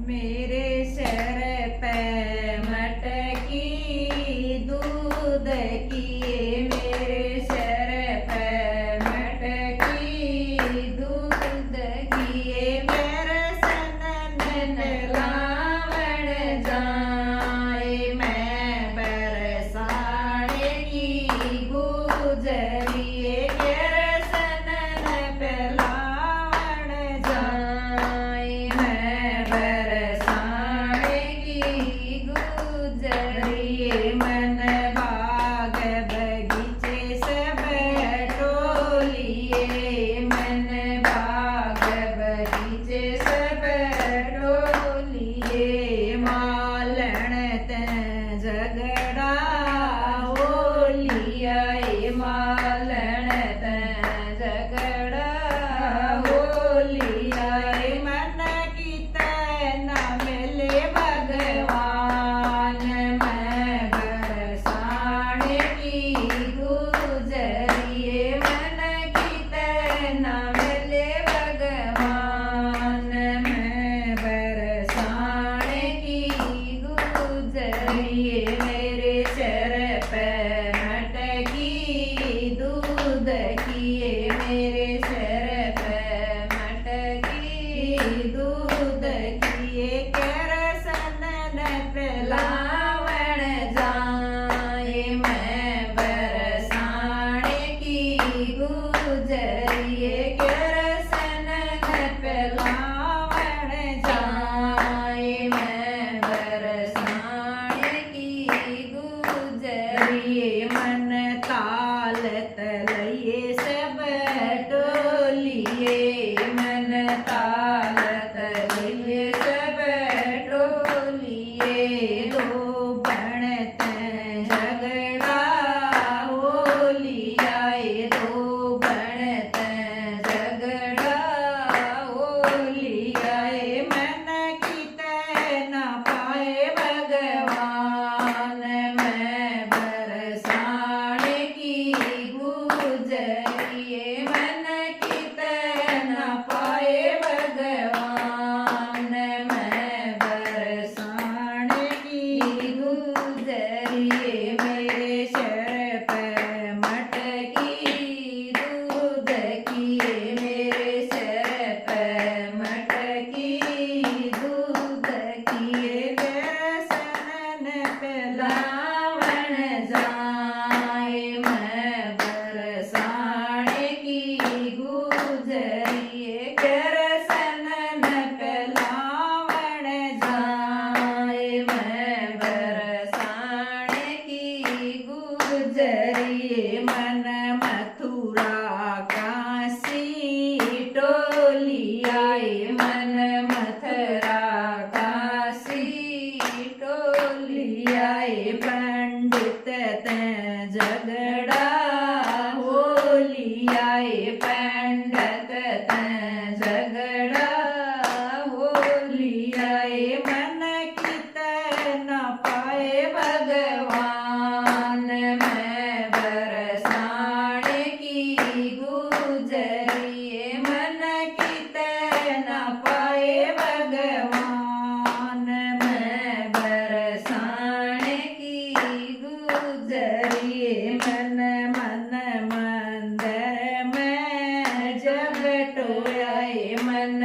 मेरे सर पे मटकी दूध की, मेरे सर पे मटकी दूध की, मेरे सनन लावण जाए, मैं बरसाने की गुजरिए, मेरे सनन पे लावण जाए, मैं बरसाने की गुजरिए, मन बाग बगीचे सब टोलिए, मन बाग बगीचे सब टोलिए, मालन तें झगड़ा होलिया, मालन तें झगड़ा होलिया, मन की तैं न मिले भगवान, मैं बरसाने की गुजरिए, मन की तैं न मिले भगवान, मैं बरसाने की गुजरिए, मेरे सर पे मटकी दूध किए, मेरे सर पे मटकी दूध किए, करसन पे लावण जाए, मैं बरसाने की गुजरिए, करसन पे लावण जाए, मैं बरसाने की गुजरिए, मन ताल तलइए सब टोलिए, मन ताल तलइए सब टोलिए, दो बण तें झगड़ा होलिया, दो बण तें झगड़ा होलिया, मन की तैं न पाए भगवान, मैं बरसाने की गुजरिए, मन की तैं न पाए भगवान, मैं बरसाने की गुजरिए, मेरे सर पे मटकी दूध किए, मेरे सर पे मटकी दूध किए, दर्शन पे लावण जाए, मैं बरसाने की गुजरिए, दर्शन पे लावण जाए, मैं बरसाने की गुजरिए, मन मथुरा काशी टोलिया, मन मथुरा काशी टोलिया, पंडित तें झगड़ा होलिया, पंडित तें झगड़ा होलिया, मन की तैं न पाए भगवान, मैं बरसाने की गुजरिए, मन की तैं न पाए भगवान, मैं बरसाने की गुजरिए, मन मन मंदिर में जब टोया, मन